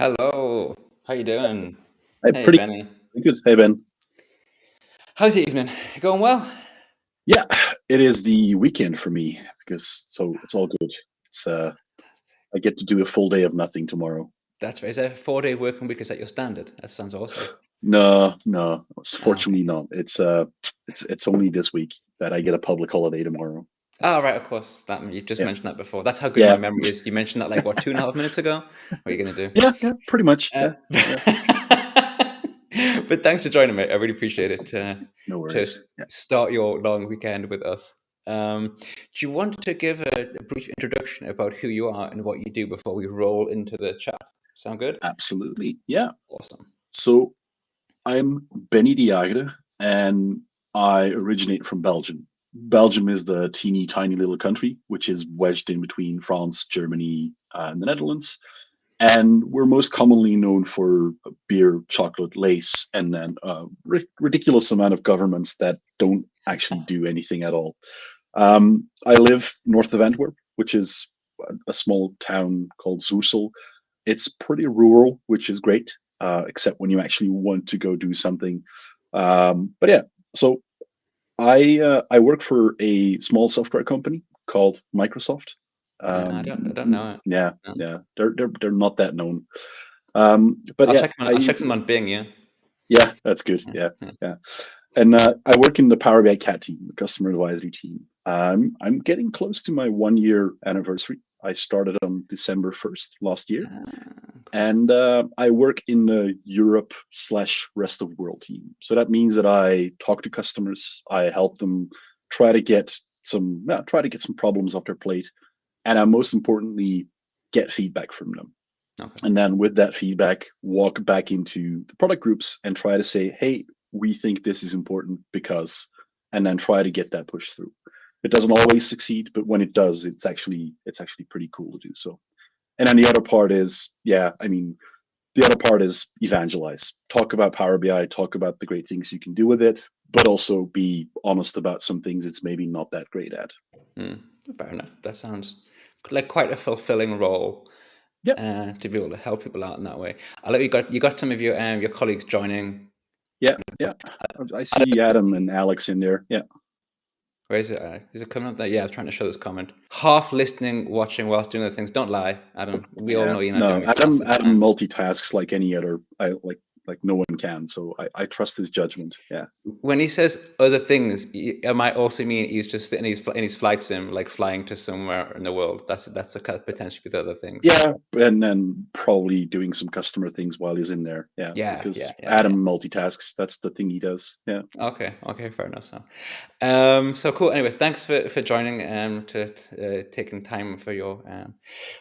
Hello, how you doing? Hey, Hey, pretty Benny. good. Hey, Ben. How's your evening? Going well? Yeah, it is the weekend for me because so it's all good. It's I get to do a full day of nothing tomorrow. That's right. Is a 4-day working week? Is that your standard? That sounds awesome. No, no, it's Oh, fortunately okay. not. It's only this week that I get a public holiday tomorrow. Oh, right, of course. That you just Yeah, mentioned that before. That's how good my yeah, memory is. You mentioned that like what 2.5 minutes ago? What are you gonna do? yeah, pretty much. Uh, Yeah, yeah. but thanks for joining me. I really appreciate it No to worries. Yeah, start your long weekend with us. Do you want to give a brief introduction about who you are and what you do before we roll into the chat? Sound good? absolutely. Yeah. Awesome. So I'm Benny Jagere, and I originate from Belgium. Belgium is the teeny tiny little country which is wedged in between France, Germany, and the Netherlands. And we're most commonly known for beer, chocolate, lace, and then a ridiculous amount of governments that don't actually do anything at all. I live north of Antwerp, which is a small town called Zoersel. It's pretty rural, which is great, except when you actually want to go do something. But yeah, so I work for a small software company called Microsoft. I don't know it. Yeah, No. yeah, they're not that known. But I'll yeah, check them. I'll check them on Bing. Yeah. yeah, that's good. Yeah. Yeah, Yeah. yeah. And I work in the Power BI Cat team, the customer advisory team. I'm getting close to my 1 year anniversary. I started on December 1st last year, Cool. and I work in the Europe slash rest of world team. So that means that I talk to customers, I help them try to get try to get some problems off their plate, and I most importantly get feedback from them. Okay. And then with that feedback, walk back into the product groups and try to say, hey, we think this is important because, and then try to get that push through. It doesn't always succeed, but when it does, it's actually pretty cool to do so. And then the other part is, yeah, I mean, the other part is evangelize. Talk about Power BI, talk about the great things you can do with it, but also be honest about some things it's maybe not that great at. Hmm. Fair enough. That sounds like quite a fulfilling role Yeah, to be able to help people out in that way. I like you got some of your colleagues joining. yeah, yeah. I I see Adam and Alex in there. Yeah. Where is it? Is it coming up there? Yeah, I'm trying to show this comment. Half listening, watching whilst doing other things. Don't lie, Adam. We all Yeah, know you're not doing no, anything else. It's Adam fine. multitasks like any other. I like no one can. So I trust his judgment. Yeah, When he says other things, it might also mean he's just in his flight sim, like flying to somewhere in the world. That's a potentially the other things. yeah, and then probably doing some customer things while he's in there. Yeah, Yeah, yeah, because yeah, yeah. Adam multitasks. That's the thing he does. Yeah, Okay, okay, fair enough. So cool. Anyway, thanks for joining to taking time for your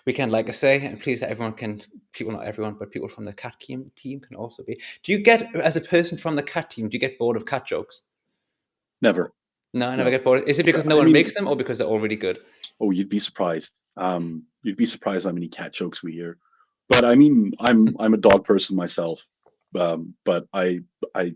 weekend. Like I say, and please that everyone can people not everyone, but people from the cat team can also be. Do you get as a person from the cat team? Do you get bored of cat jokes? never. No, I never No, get bored. Is it because no I one makes mean, them, or because they're all really good? oh, you'd be surprised. You'd be surprised how many cat jokes we hear. But I mean, I'm a dog person myself. But I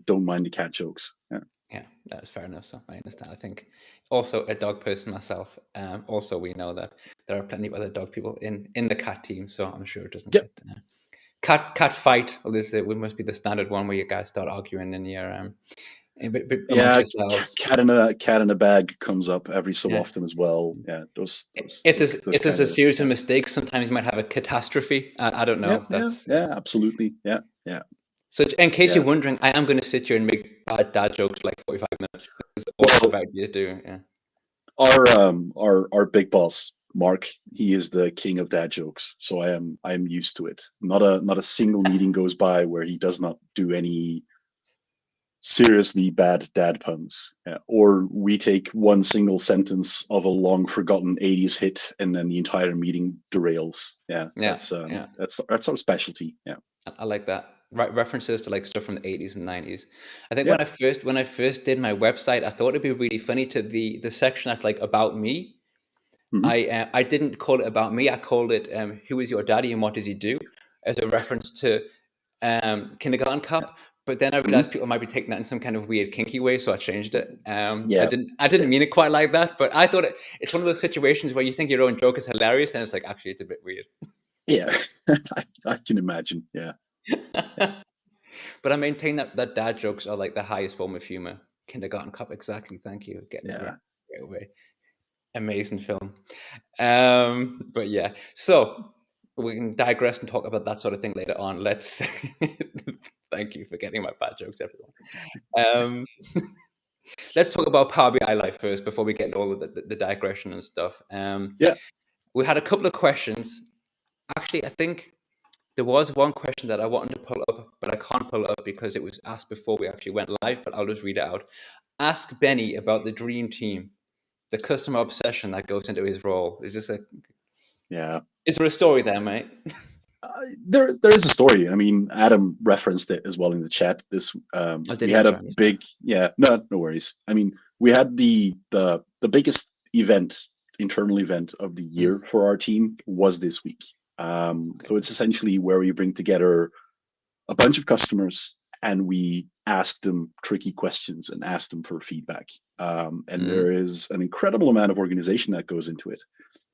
don't mind the cat jokes. Yeah. Yeah, that's fair enough. So I understand. I think also a dog person myself. Also, we know that there are plenty of other dog people in the cat team, so I'm sure it doesn't Yep. get cat fight. Well, this we must be the standard one where you guys start arguing in your amongst Yeah, yourselves. cat in a bag comes up every so Yeah. often as well. Yeah, those those If those, there's those if there's kind a of series of yeah, mistakes, sometimes you might have a catastrophe. I don't yeah, know. yeah, That's yeah, absolutely. Yeah, yeah, so. In case yeah. you're wondering, I am going to sit here and make bad dad jokes for like 45 minutes. This is all Well, about you doing. Yeah. our big boss Mark, he is the king of dad jokes. So I am used to it. Not a single meeting goes by where he does not do any seriously bad dad puns. Yeah. Or we take one single sentence of a long forgotten 80s hit and then the entire meeting derails. Yeah, Yeah. Yeah. that's our specialty. Yeah. I like that. Right, references to like stuff from the 80s and 90s. I think Yeah. when I first did my website, I thought it'd be really funny to the section at like about me. Hmm. I didn't call it about me. I called it who is your daddy and what does he do, as a reference to Kindergarten Cup. But then I realized Hmm. people might be taking that in some kind of weird kinky way, so I changed it. I Yeah. didn't Yeah. mean it quite like that, but I thought it's one of those situations where you think your own joke is hilarious, and it's like actually it's a bit weird. Yeah, I can imagine. Yeah, But I maintain that dad jokes are like the highest form of humor. Kindergarten Cop, exactly. Thank you. Getting it yeah, right away. Amazing film. But yeah, so we can digress and talk about that sort of thing later on. Let's thank you for getting my bad jokes, everyone. Um, let's talk about Power BI Live first before we get into all of the digression and stuff. yeah. We had a couple of questions. Actually, I think there was one question that I wanted to pull up, but I can't pull up because it was asked before we actually went live, but I'll just read it out. Ask Benny about the dream team, the customer obsession that goes into his role. Yeah. Is there a story there, mate? There is a story. I mean, Adam referenced it as well in the chat. This Oh, did we he? I'm had a sorry, I missed that. big, yeah, no worries. I mean, we had the biggest event, internal event of the Mm, year for our team was this week. okay. So it's essentially where we bring together a bunch of customers and we ask them tricky questions and ask them for feedback. And Mm, there is an incredible amount of organization that goes into it.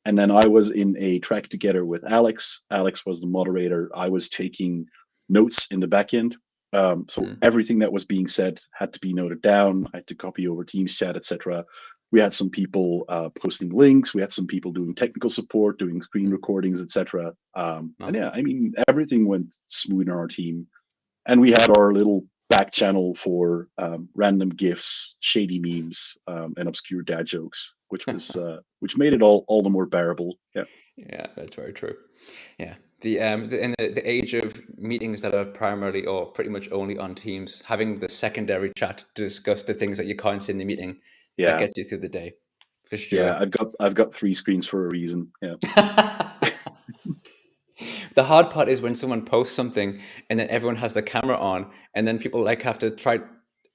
And then I was in a track together with Alex. Alex was the moderator. I was taking notes in the back end. So mm, everything that was being said had to be noted down. I had to copy over Teams chat, etc. We had some people posting links. We had some people doing technical support, doing screen mm. recordings, etc. And Wow. yeah, I mean, everything went smooth in our team. And we had our little back channel for random gifs, shady memes, and obscure dad jokes, which made it all the more bearable. Yeah, Yeah, that's very true. Yeah. In the age of meetings that are primarily or pretty much only on Teams, having the secondary chat to discuss the things that you can't see in the meeting, that yeah, gets you through the day, for yeah. sure. I've got three screens for a reason. Yeah, The hard part is when someone posts something and then everyone has the camera on, and then people like have to try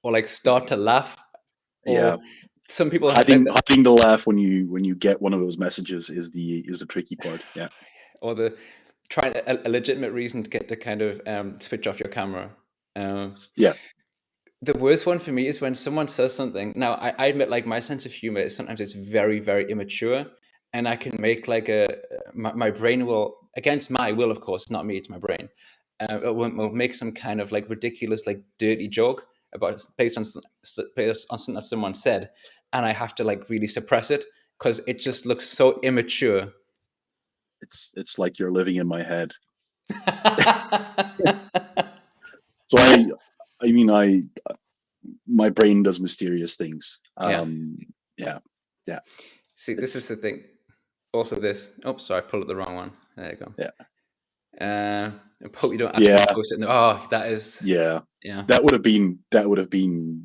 or like start to laugh, yeah. or some people Hiding the laugh when you get one of those messages is the tricky part. Yeah, or the trying a legitimate reason to get to kind of switch off your camera. Um, yeah. the worst one for me is when someone says something. Now, I admit, like my sense of humor is sometimes it's very, very immature, and I can make like my brain will, against my will, of course, not me, it's my brain. Will make some kind of like ridiculous, like dirty joke about based on something that someone said, and I have to like really suppress it because it just looks It's so immature. it's like you're living in my head. So I mean I my brain does mysterious things. Yeah. Yeah, yeah. See, this is It's the thing. Also, this. Oh, sorry, I pulled up the wrong one. There you go. yeah, Uh, I hope you don't accidentally yeah, post it. Oh, that is. yeah. Yeah. That would have been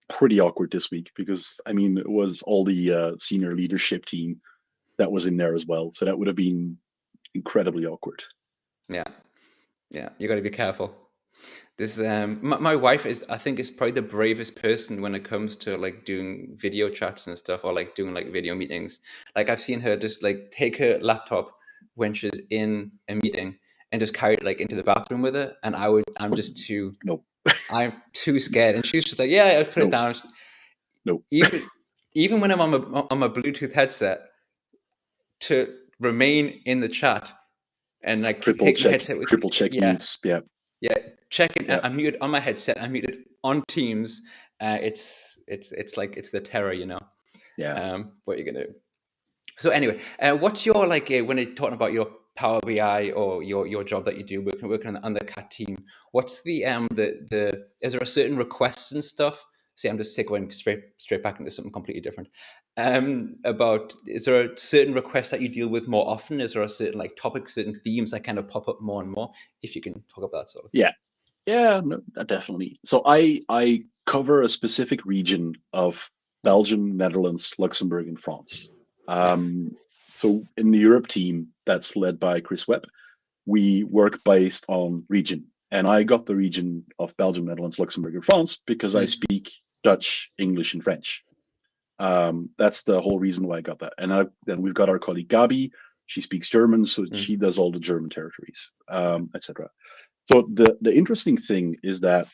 pretty awkward this week because I mean it was all the senior leadership team that was in there as well, so that would have been incredibly awkward. Yeah. Yeah. You got to be careful. This my wife is, I think, is probably the bravest person when it comes to like doing video chats and stuff, or like doing like video meetings. Like I've seen her just like take her laptop when she's in a meeting and just carry it like into the bathroom with her, and No, I'm too scared, and she's just like, yeah, I put it no, down. no. Even when I'm on my Bluetooth headset, to remain in the chat and like take my headset with, Triple check yeah, mutes. Yeah, yeah, checking. yeah, I'm muted on my headset. I'm muted on Teams. It's like it's the terror, you know. yeah, What you're gonna do. So anyway, what's your like when you're talking about your Power BI or your job that you do working on the cat team? What's the is there a certain requests and stuff? See, I'm just going straight back into something completely different. About is there a certain request that you deal with more often? Is there a certain like topics, certain themes that kind of pop up more and more? If you can talk about that sort of thing. yeah, yeah. No, definitely. So I cover a specific region of Mm. Belgium, Netherlands, Luxembourg, and France. Yeah. Um, so in the Europe team that's led by Chris Webb, we work based on region. And I got the region of Belgium, Netherlands, Luxembourg, and France because I Mm. speak Dutch, English, and French. That's the whole reason why I got that. And then we've got our colleague Gabi. She speaks German, so she Mm. does all the German territories, etc. So the interesting thing is that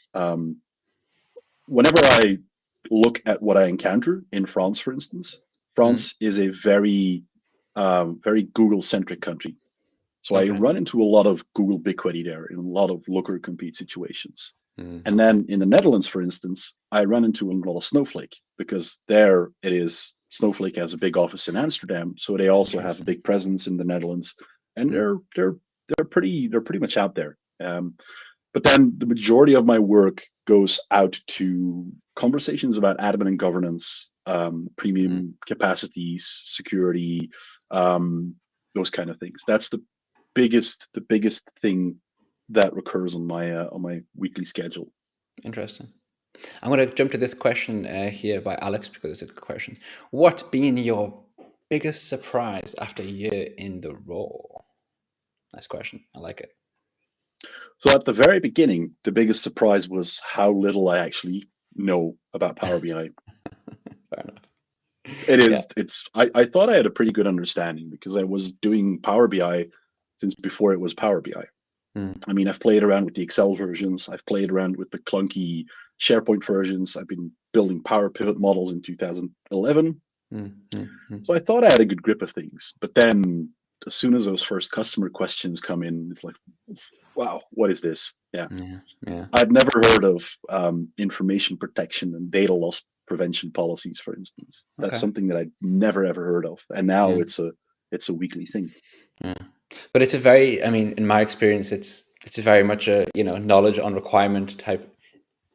whenever I look at what I encounter in France, for instance, Mm. France is a very very Google centric country. So I Okay. run into a lot of Google BigQuery there in a lot of looker compete situations. And Okay. then in the Netherlands, for instance, I run into a lot of Snowflake because there it is. Snowflake has a big office in Amsterdam, so they That's also have a interesting. big presence in the Netherlands, and Mm. they're pretty much out there. But then the majority of my work goes out to conversations about admin and governance, Mm. premium capacities, security, those kind of things. That's the biggest thing that recurs on my weekly schedule. Interesting. I'm going to jump to this question here by Alex because it's a good question. What's been your biggest surprise after a year in the role? Nice question. I like it. So at the very beginning, the biggest surprise was how little I actually know about Power BI. Fair enough. It Yeah. is, I thought I had a pretty good understanding because I was doing Power BI since before it was Power BI. Mm. I mean, I've played around with the Excel versions, I've played around with the clunky SharePoint versions, I've been building Power Pivot models in 2011. Mm. Mm. Mm. So I thought I had a good grip of things. But then as soon as those first customer questions come in, it's like, wow, what is this? Yeah. Yeah. Yeah. I'd never heard of information protection and data loss prevention policies, for instance. That's Okay. something that I'd never ever heard of, and now Yeah. it's a weekly thing. Yeah. But it's a very, I mean, in my experience, it's very much a knowledge on requirement type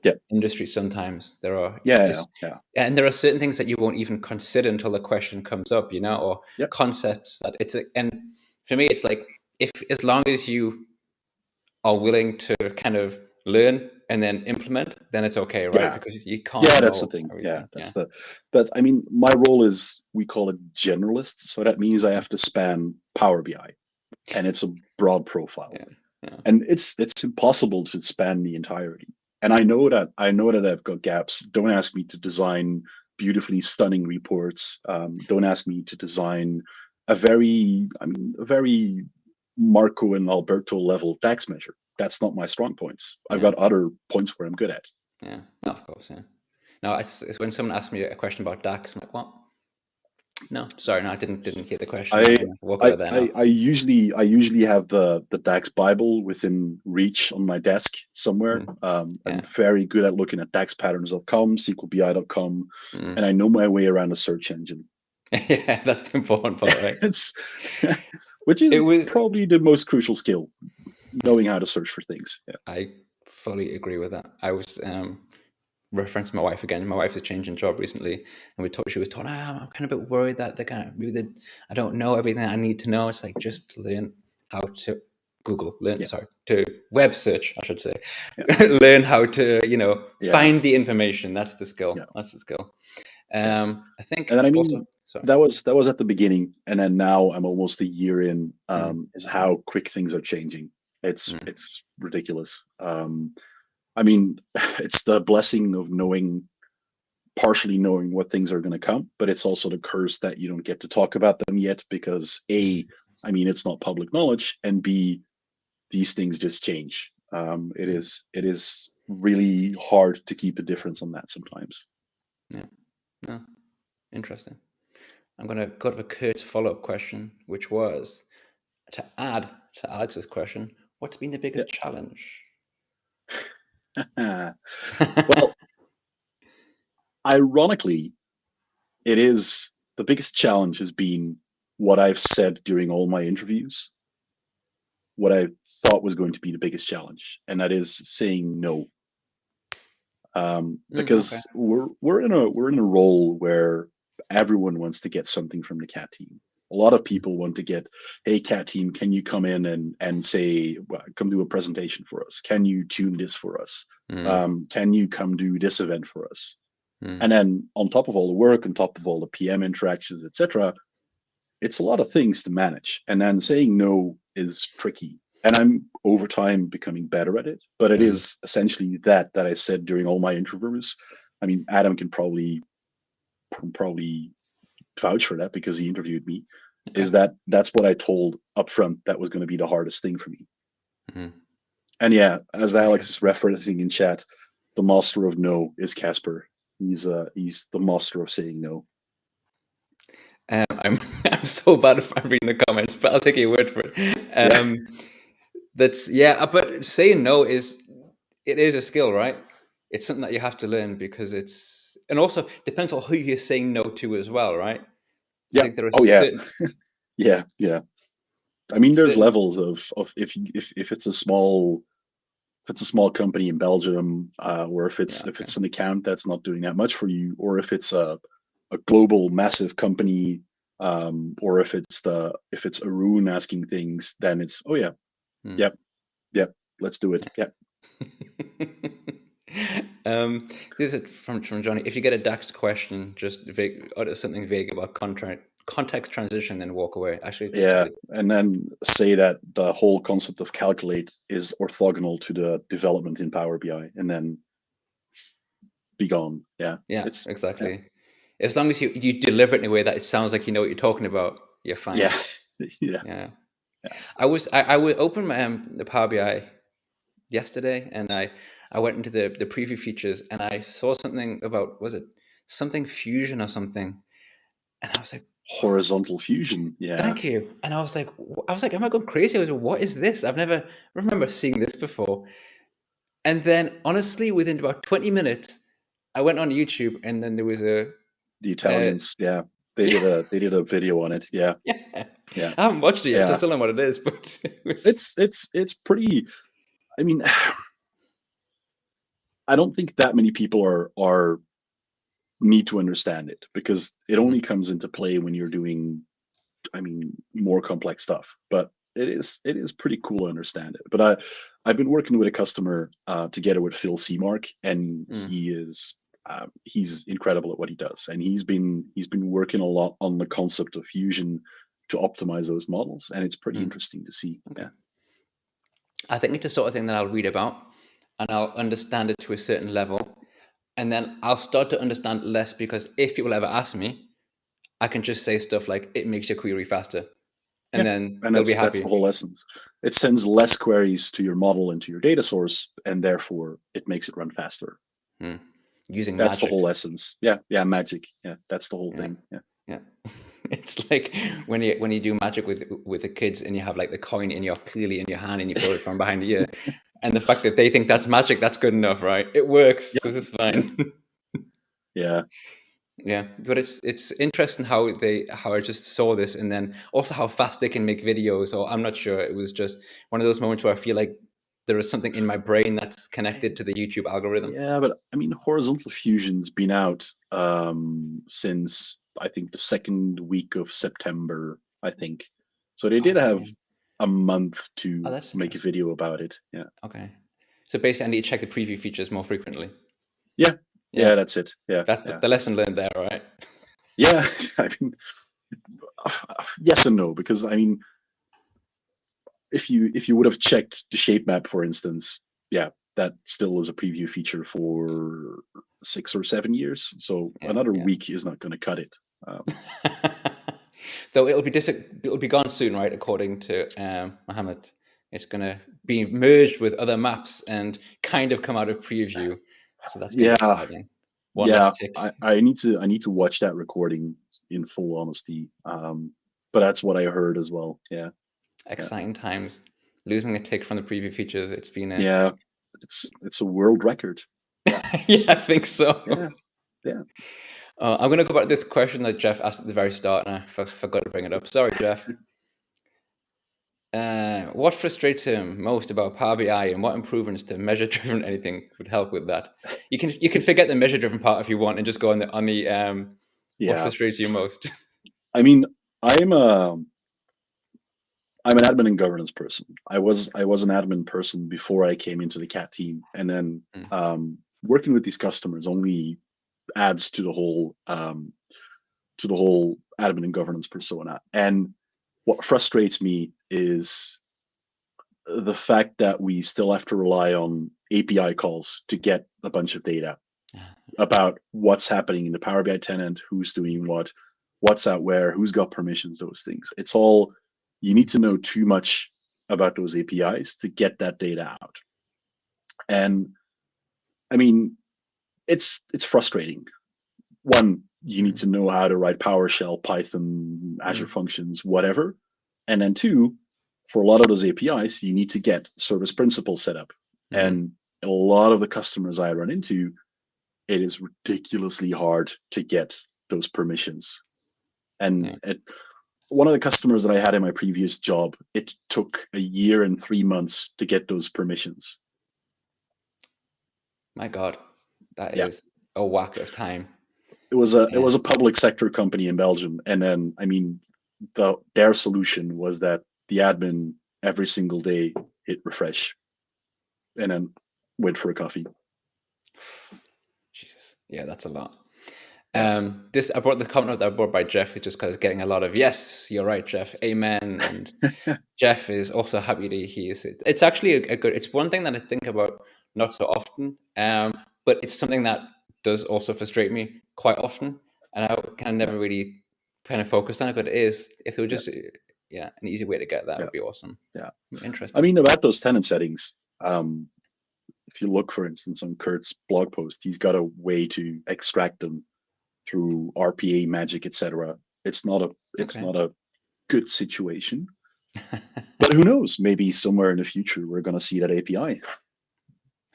Yeah, industry. Sometimes there are yeah, it's, yeah, and there are certain things that you won't even consider until the question comes up, or yeah, concepts that and for me, it's like if as long as you are willing to kind of learn and then implement, then it's okay, right? yeah, Because you can't yeah. That's the know thing. Yeah, everything. Yeah. that's the. But I mean, my role is we call it generalist, so that means I have to span Power BI, and it's a broad profile, Yeah. Yeah. and it's impossible to span the entirety. And I know that I've got gaps. Don't ask me to design beautifully stunning reports. Don't ask me to design a very Marco and Alberto level DAX measure. That's not my strong points. I've Yeah. got other points where I'm good at. Yeah. No, of course. Yeah. No, it's when someone asks me a question about DAX, I'm like, what? No, sorry, no, I didn't hear the question. I'm I gonna walk out of there now. I usually have the DAX Bible within reach on my desk somewhere. Mm. I'm Yeah. very good at looking at DAXpatterns.com, SQLBI.com, Mm. and I know my way around a search engine. Yeah, that's the important part, right? It's which It is was. probably the most crucial skill, Yeah, knowing how to search for things. Yeah, I fully agree with that. I was referencing my wife again. My wife is changing job recently, and she was talking. I'm kind of a bit worried that they're kind of maybe I don't know everything I need to know. It's like just learn how to yeah, sorry, to web search, I should say. yeah, Learn how to yeah, find the information. That's the skill. yeah, That's the skill. yeah. I And think then I also. mean Sorry. that was at the beginning, and then now I'm almost a year in. Mm. Is how quick things are changing. Mm. It's ridiculous. I mean, it's the blessing of knowing, partially knowing what things are going to come, but it's also the curse that you don't get to talk about them yet because A, I mean, it's not public knowledge, and B, these things just change. Mm. It is really hard to keep a difference on that sometimes. Yeah. No. Interesting. I'm going to go to a Kurt's follow-up question, which was to add to Alex's question, what's been the Yeah. biggest challenge? Well, ironically, it is the biggest challenge has been what I've said during all my interviews, what I thought was going to be the biggest challenge, and that is saying no. Okay. Because we're in a role where everyone wants to get something from the cat team. A lot of people want to get, hey, cat team, can you come in and say, well, come do a presentation for us? Can you tune this for us? Mm. Can you come do this event for us? Mm. And then on top of all the work, on top of all the PM interactions, etc., it's a lot of things to manage. And then saying no is tricky. And I'm over time becoming better at it. But it Mm. is essentially that I said during all my interviews. I mean, Adam can probably vouch for that because he interviewed me. Okay. Is that that's what I told up front that was going to be the hardest thing for me. Mm. And yeah, as Alex is Interesting. referencing in chat, the master of no is Casper. He's the master of saying no. I'm I'm so bad at reading the comments, but I'll take your word for it. Yeah. That's yeah, but saying no is a skill, right? It's something that you have to learn because and also depends on who you're saying no to as well, right? I Yeah. think there are Oh yeah. certain Yeah. Yeah. I mean, there's certain levels of if it's a small if it's a small company in Belgium, or yeah, if okay. it's an account that's not doing that much for you, or if it's a global massive company, or if it's Arun asking things, then it's oh yeah, Hmm. yep, yep, let's do it. Yep. um, this is from Johnny. If you get a Dax question, just utter something vague about context transition, then walk away. Actually, just a Yeah, good. and then say that the whole concept of calculate is orthogonal to the development in Power BI, and then be gone. Yeah, Yeah, it's yeah, exactly. As long as you deliver it in a way that it sounds like you know what you're talking about, you're fine. yeah, yeah, Yeah. yeah. I would open my the Power BI yesterday, and I went into the preview features, and I saw something about, was it something fusion or something, and I was like, Horizontal fusion. Yeah, thank you. And I was like, am I going crazy? I was like, what is this? I've never remember seeing this before. And then honestly, within about 20 minutes, I went on YouTube, and then there was the uh, Italians. Yeah, yeah, they did a video on it. Yeah, yeah. yeah, I haven't watched it yet, so I yeah. still don't know what it is, but it was, It's pretty. I mean, I don't think that many people are need to understand it because it only mm, comes into play when you're doing, I mean, more complex stuff. But it is pretty cool to understand it. But I've been working with a customer together with Phil Seamark, and mm, he's incredible at what he does, and he's been working a lot on the concept of fusion to optimize those models, and it's pretty mm. interesting to see. Okay. Yeah, I think it's the sort of thing that I'll read about, and I'll understand it to a certain level, and then I'll start to understand it less, because if people ever ask me, I can just say stuff like, it makes your query faster, and yeah, then and they'll be that's the happy. whole essence. It sends less queries to your model and to your data source, and therefore it makes it run faster. Hmm. Using That's the magic. whole essence. Yeah, yeah, magic. Yeah, that's the whole Yeah. thing. Yeah, Yeah. It's like when you do magic with the kids, and you have like the coin clearly in your hand, and you pull it from behind the ear. And the fact that they think that's magic, that's good enough, right? It works. yeah, This is yeah, fine. yeah, Yeah. But it's interesting how I just saw this, and then also how fast they can make videos. Or I'm not sure. It was just one of those moments where I feel like there is something in my brain that's connected to the YouTube algorithm. yeah. But I mean, horizontal fusion's been out since I think the second week of September. I think so. They did have Okay. a month Oh, to that's make a interesting. video about it. Yeah, Okay. So basically, I need to check the preview features more frequently. yeah, Yeah. yeah. That's it. Yeah, That's yeah, the lesson learned there, right? yeah. I mean, yes and no, because I mean, if you would have checked the shape map, for instance, yeah, that still is a preview feature for 6 or 7 years. So Yeah, another yeah. week is not going to cut it. Though it'll be gone soon, right? According to Mohammed, it's gonna be merged with other maps and kind of come out of preview. So that's gonna be Yeah, exciting. One less yeah. tick. I need to watch that recording in full honesty. But that's what I heard as well. Yeah, yeah, Exciting times. Losing a tick from the preview features. It's been a yeah. It's a world record. Yeah, yeah, I think so. yeah, yeah. I'm gonna go back to this question that Jeff asked at the very start, and I forgot to bring it up. Sorry, Jeff. What frustrates him most about Power BI, and what improvements to measure-driven anything would help with that? You can forget the measure-driven part if you want, and just go on the what Yeah. frustrates you most. I mean, I'm I'm an admin and governance person. I was an admin person before I came into the cat team, and then Mm, working with these customers only adds to the whole admin and governance persona. And what frustrates me is the fact that we still have to rely on API calls to get a bunch of data about what's happening in the Power BI tenant, who's doing what, what's out where, who's got permissions, those things. It's all you need to know too much about those APIs to get that data out. And I mean, it's frustrating. One, you need to know how to write PowerShell, Python, Azure Mm, functions, whatever. And then two, for a lot of those APIs, you need to get service principal set up. mm, And a lot of the customers I run into, it is ridiculously hard to get those permissions. And yeah. one of the customers that I had in my previous job, it took a year and 3 months to get those permissions. My God, that Yeah. is a whack of time. It Yeah. was a public sector company in Belgium, and then I mean, their solution was that the admin every single day hit refresh, and then went for a coffee. Jesus. Yeah, that's a lot. Yeah, This I brought the comment that I brought by Jeff, just because getting a lot of yes, you're right, Jeff, amen, and Jeff is also happy to hear it. It's actually a good. It's one thing that I think about not so often, but it's something that does also frustrate me quite often, and I can yeah, never really kind of focus on it. But it is if it were yeah, just yeah, an easy way to get that yeah, would be awesome. yeah. I Interesting. mean, about those tenant settings. If you look, for instance, on Kurt's blog post, he's got a way to extract them through RPA magic, etc. It's Okay. not a good situation, but who knows? Maybe somewhere in the future we're going to see that API.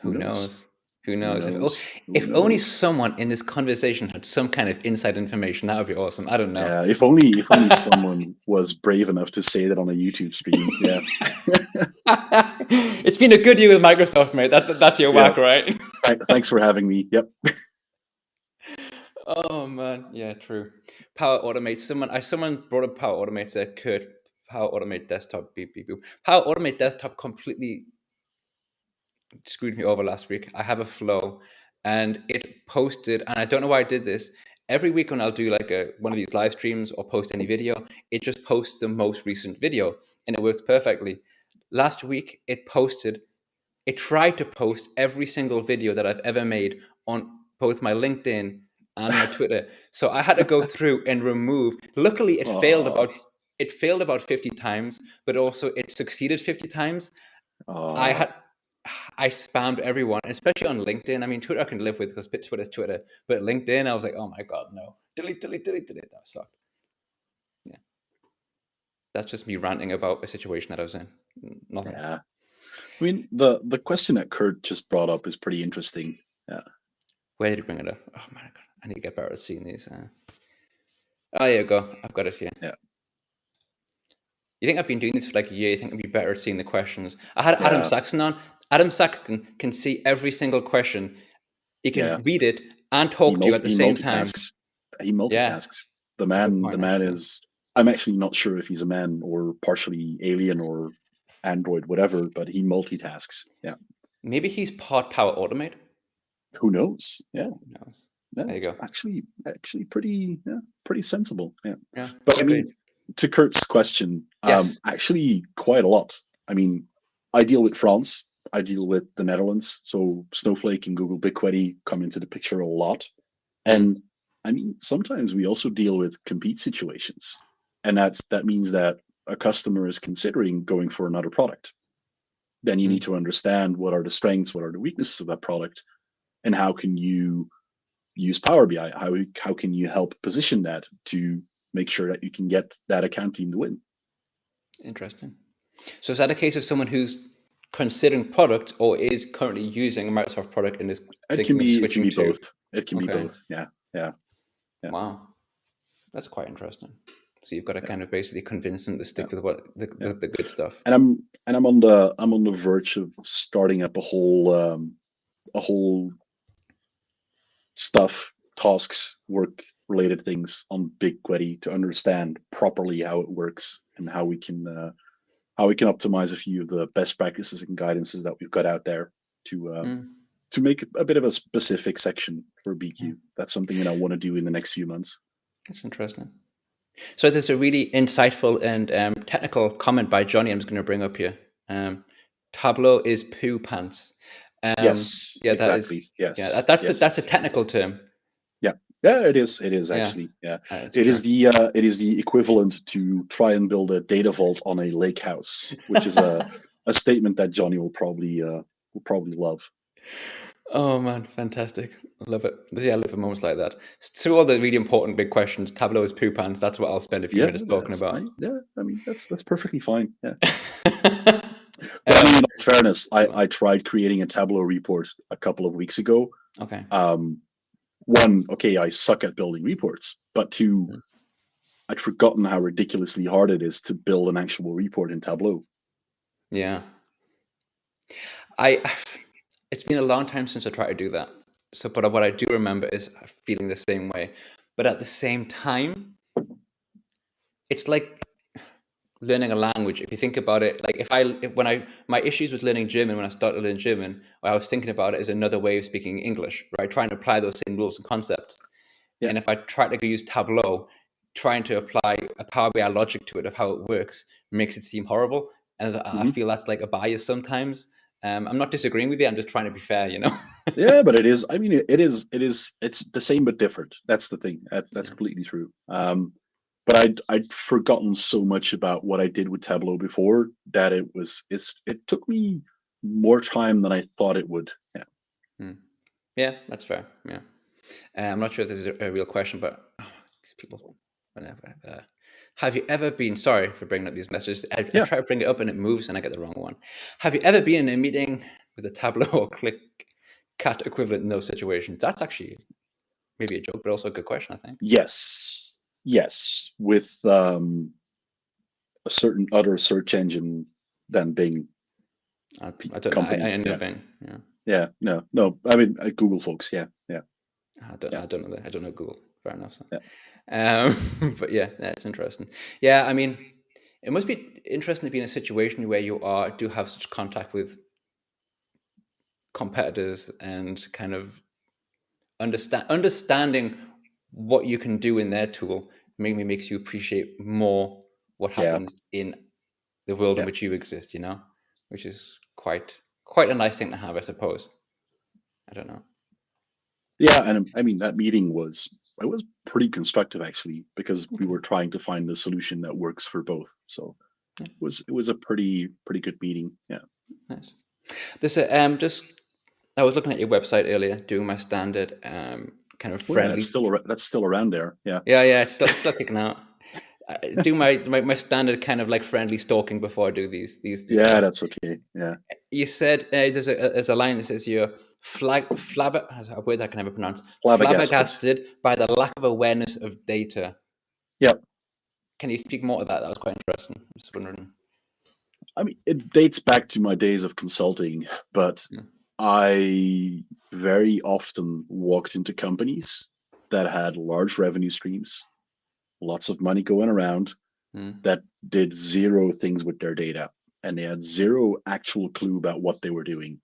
Who Who knows? knows? Who Who knows? knows? Who If only knows? someone in this conversation had some kind of inside information, that would be awesome. I don't know. Yeah, if only someone was brave enough to say that on a YouTube stream. Yeah, It's been a good year with Microsoft, mate. That's your yeah. whack, right? Thanks for having me. Yep. Oh man, yeah, true. Power Automate. Someone brought up Power Automate. Said, Kurt, Power Automate desktop. Beep beep boop. Power Automate desktop completely screwed me over last week. I have a flow, and it posted, and I don't know why I did this. Every week when I'll do like one of these live streams or post any video, it just posts the most recent video, and it works perfectly. Last week, it tried to post every single video that I've ever made on both my LinkedIn and my Twitter. So I had to go through and remove. Luckily, Oh, it failed about 50 times, but also it succeeded 50 times. I oh, had I spammed everyone, especially on LinkedIn. I mean, Twitter I can live with because Twitter's Twitter, but LinkedIn, I was like, oh my god, no, delete, delete, delete, delete. That sucked. Yeah, that's just me ranting about a situation that I was in. Nothing. yeah. I mean, the question that Kurt just brought up is pretty interesting. Yeah, Where did you bring it up? Oh my god, I need to get better at seeing these. Oh, there you go. I've got it here. yeah, You think I've been doing this for like a year? You think I'd be better at seeing the questions? I had Adam yeah, Saxon on. Adam Saxon can see every single question. He can yeah. read it and talk to you at the He same time. multitasks. He Yeah, multitasks. good The point, man actually. is. I'm actually not sure if he's a man or partially alien or android, whatever, but he multitasks. Yeah. Maybe he's part Power Automate. Who knows? Yeah. Who knows? Yeah. There you It's go. actually pretty pretty sensible. Yeah. Yeah, But I agreed. mean, to Kurt's question, Yes. actually quite a lot. I mean, I deal with France. I deal with the Netherlands. So Snowflake and Google BigQuery come into the picture a lot. Mm, And I mean, sometimes we also deal with compete situations. And that means that a customer is considering going for another product. Then you need mm. to understand what are the strengths, what are the weaknesses of that product, and how can you use Power BI? How can you help position that to make sure that you can get that account team to win? Interesting. So is that a case of someone who's considering product or is currently using a Microsoft product and is thinking of It can switching be to? both. It can be Okay. both. Yeah. Yeah. Yeah. Wow. That's quite interesting. So you've got to Yeah. kind of basically convince them to Yeah. stick with what Yeah. the good stuff. And I'm on the verge of starting up a whole stuff, tasks, work related things on BigQuery to understand properly how it works and how we can optimize a few of the best practices and guidances that we've got out there Mm, to make a bit of a specific section for yeah, BQ. That's something that I want to do in the next few months. that's interesting. So there's a really insightful and technical comment by Johnny. I'm just going to bring up here. Tableau is poo pants. Yes, Yeah, that exactly. is. Yeah, Yes, that's a yes. technical term. Yeah, yeah. It is. It is Yeah, actually. Yeah, it's true. it is the equivalent to try and build a data vault on a lake house, which is a statement that Johnny will probably love. Oh man, fantastic! I love it. Yeah, I love the moments like that. So all the really important big questions, Tableau is poo pants. That's what I'll spend a few Yeah, minutes talking about. yeah. I mean, that's perfectly fine. Yeah. But I mean, in um, all fairness, go on. I tried creating a Tableau report a couple of weeks ago. Okay. Um, one, okay, I suck at building reports, but two, Mm. I'd forgotten how ridiculously hard it is to build an actual report in Tableau. Yeah. I it's been a long time since I tried to do that. So, but what I do remember is feeling the same way. But at the same time, it's like learning a language. If you think about it, like when I my issues with learning German when I started learning German, I was thinking about it as another way of speaking English, right? Trying to apply those same rules and concepts. Yeah. And if I try to go use Tableau, trying to apply a Power BI logic to it of how it works makes it seem horrible. And I Hmm. feel that's like a bias sometimes. I'm not disagreeing with you. I'm just trying to be fair, you know? Yeah, but it is. I mean, It's the same but different. That's the thing. That's Yeah. completely true. But I'd forgotten so much about what I did with Tableau before that it took me more time than I thought it would. Yeah. Hmm. Yeah, that's fair. Yeah. I'm not sure if this is a real question, but these people, whenever. Have you ever been, sorry for bringing up these messages. I Yeah. try to bring it up and it moves and I get the wrong one. Have you ever been in a meeting with a Tableau or Click Cat equivalent in those situations? That's actually maybe a joke, but also a good question, I think. Yes. Yes. With a certain other search engine than Bing I don't know. company. I know Yeah. Ben. Yeah. Yeah. No. No. I mean, Google folks. Yeah. Yeah. Yeah. I don't know that. I don't know Google. Fair enough. So. Yeah. But yeah, that's interesting. Yeah, I mean, it must be interesting to be in a situation where you do have such contact with competitors and kind of understanding what you can do in their tool maybe makes you appreciate more what Yeah. happens in the world in Yeah. which you exist, you know, which is quite a nice thing to have, I suppose. I don't know. Yeah, and I mean that meeting was it was pretty constructive actually because we Okay. were trying to find the solution that works for both. So Yeah, it was a pretty good meeting. Yeah. nice. This just I was looking at your website earlier, doing my standard kind of Oh yeah, friendly. that's still around there. Yeah. Yeah, yeah, it's still kicking out. I do my standard kind of like friendly stalking before I do these Yeah, calls. that's okay. Yeah. You said there's a line that says you're flabber. A word I can never pronounce. Flabbergasted. Flabbergasted by the lack of awareness of data. Yep. Can you speak more to that? That was quite interesting. I'm just wondering. I mean, it dates back to my days of consulting, but Yeah. I very often walked into companies that had large revenue streams, lots of money going around, Mm, that did zero things with their data and they had zero actual clue about what they were doing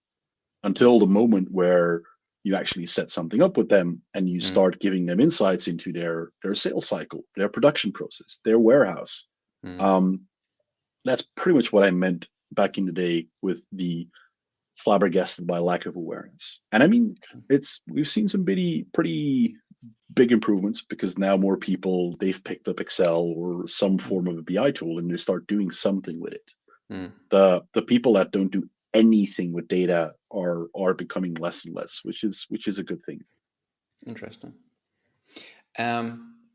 until the moment where you actually set something up with them and you mm, start giving them insights into their sales cycle, their production process, their warehouse. mm. um, that's pretty much what I meant back in the day with the flabbergasted by lack of awareness. And I mean, it's we've seen some pretty big improvements because now more people they've picked up Excel or some Mm, form of a BI tool and they start doing something with it. mm. The people that don't do anything with data are becoming less and less, which is a good thing. Interesting.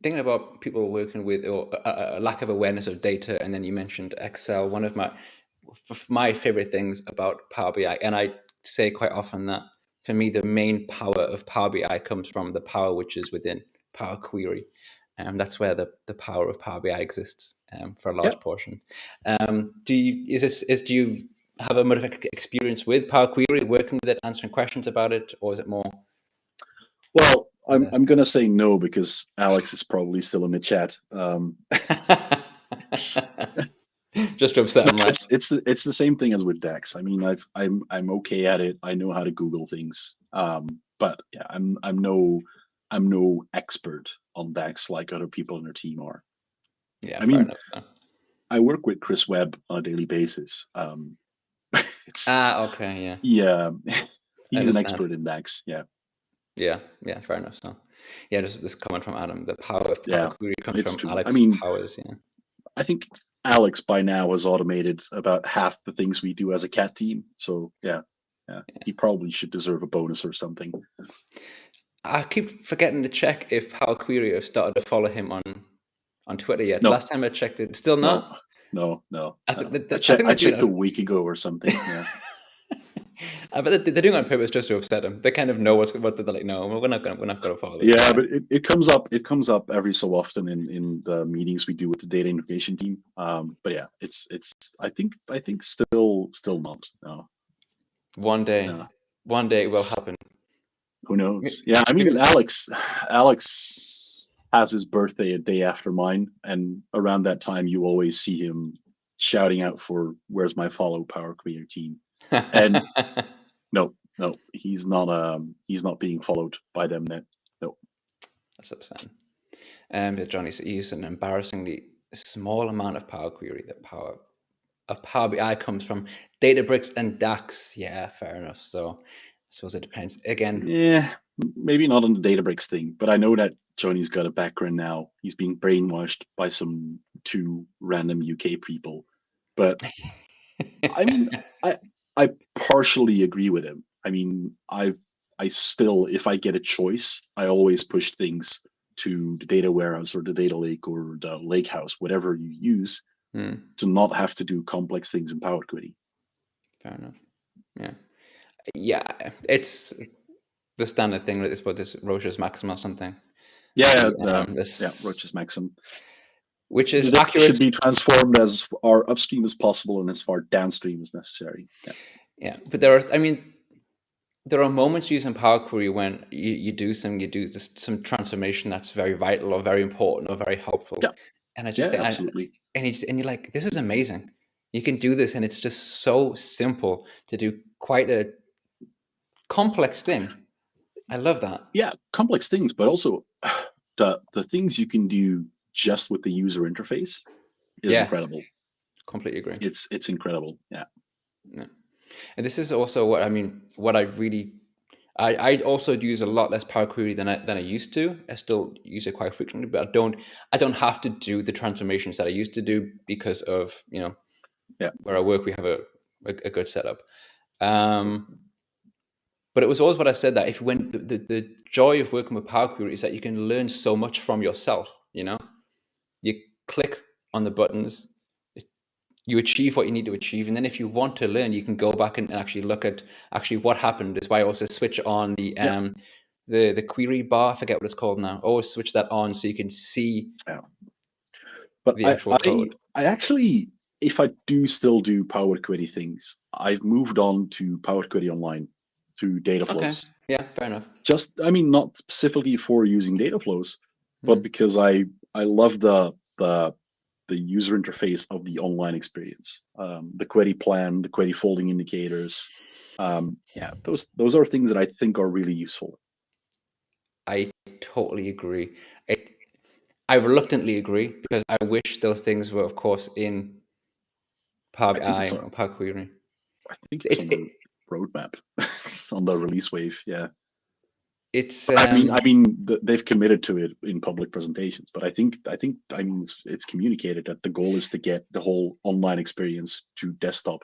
Thinking about people working with or a lack of awareness of data, and then you mentioned Excel. One of my favorite things about Power BI, and I say quite often that for me the main power of Power BI comes from the power which is within Power Query, and that's where the power of Power BI exists for a Yeah. large portion. Do you have a much experience with Power Query, working with it, answering questions about it, or is it more Well, on this? I'm gonna say no because Alex is probably still in the chat. Just to upset No, him, right? it's the same thing as with Dex. I mean, I'm okay at it. I know how to Google things. But yeah, I'm no expert on Dex like other people in their team are. Yeah, I fair mean, enough. So. I work with Chris Webb on a daily basis. It's Ah, okay, yeah, yeah, I he's an understand. expert in Dex. Yeah, Yeah, yeah, fair enough. So, yeah, this comment from Adam. The power of Power yeah, Query comes it's from true. I Alex mean, Powers. Yeah. I think Alex by now has automated about half the things we do as a cat team. So yeah, Yeah, he probably should deserve a bonus or something. I keep forgetting to check if Power Query have started to follow him on Twitter yet. No, Last time I checked it, still no, not. no, no, I think no. I think I they're doing checked a it. week ago or something. Yeah. I bet they're doing it on purpose just to upset him. They kind of know what they're like. No, we're not gonna follow this Yeah, guy. but it comes up. It comes up every so often in the meetings we do with the data integration team. But yeah, it's. I think still not. No, One no. day it will happen. Who Maybe, knows? Yeah, I mean, maybe Alex has his birthday a day after mine, and around that time, you always see him shouting out for "Where's my follow Power Query team?" And no, no, he's not. He's not being followed by them. Net. No. that's upsetting. But Johnny said he used an embarrassingly small amount of Power Query. That Power BI comes from Databricks and DAX. Yeah, fair enough. So I suppose it depends. Again, Yeah, maybe not on the Databricks thing, but I know that Johnny's got a background now. He's being brainwashed by some two random UK people. But I mean, I I partially agree with him. I mean, I still, if I get a choice, I always push things to the data warehouse or the data lake or the lake house, whatever you use, to not have to do complex things in Power Query. fair enough. Yeah, yeah. It's the standard thing. It's what this Roche's maxim or something. Yeah, yeah, This, Roach's maxim. which The is data should accurate. be transformed as far upstream as possible and as far downstream as necessary. Yeah. Yeah, but there are. I mean, there are moments using Power Query when you do just some transformation that's very vital or very important or very helpful, Yeah. and I just Yeah, think, absolutely. and you're like, this is amazing. You can do this, and it's just so simple to do quite a complex thing. I love that. Yeah, complex things, but also the things you can do just with the user interface is Yeah, incredible. completely agree. It's incredible. Yeah. Yeah. And this is also what I mean. What I really, I also use a lot less Power Query than I used to. I still use it quite frequently, but I don't have to do the transformations that I used to do because of Yeah. where I work. We have a good setup. But it was always what I said, that if when the joy of working with Power Query is that you can learn so much from yourself. You click on the buttons, you achieve what you need to achieve, and then if you want to learn, you can go back and actually look at actually what happened. Is why I also switch on Yeah. the query bar. I forget what it's called now. Always switch that on so you can see Yeah. But the actual code. I actually, if I do still do Power Query things, I've moved on to Power Query Online through data Okay, flows. yeah, fair enough. Just, I mean, not specifically for using data flows, but Mm. because I love the user interface of the online experience, the query plan, the query folding indicators. Yeah, those are things that I think are really useful. I totally agree. I reluctantly agree because I wish those things were, of course, in Power I think BI it's or Power Query. I think it's It's on it, the roadmap, on the release wave. Yeah. it's They've committed to it in public presentations, but I mean, it's communicated that the goal is to get the whole online experience to desktop.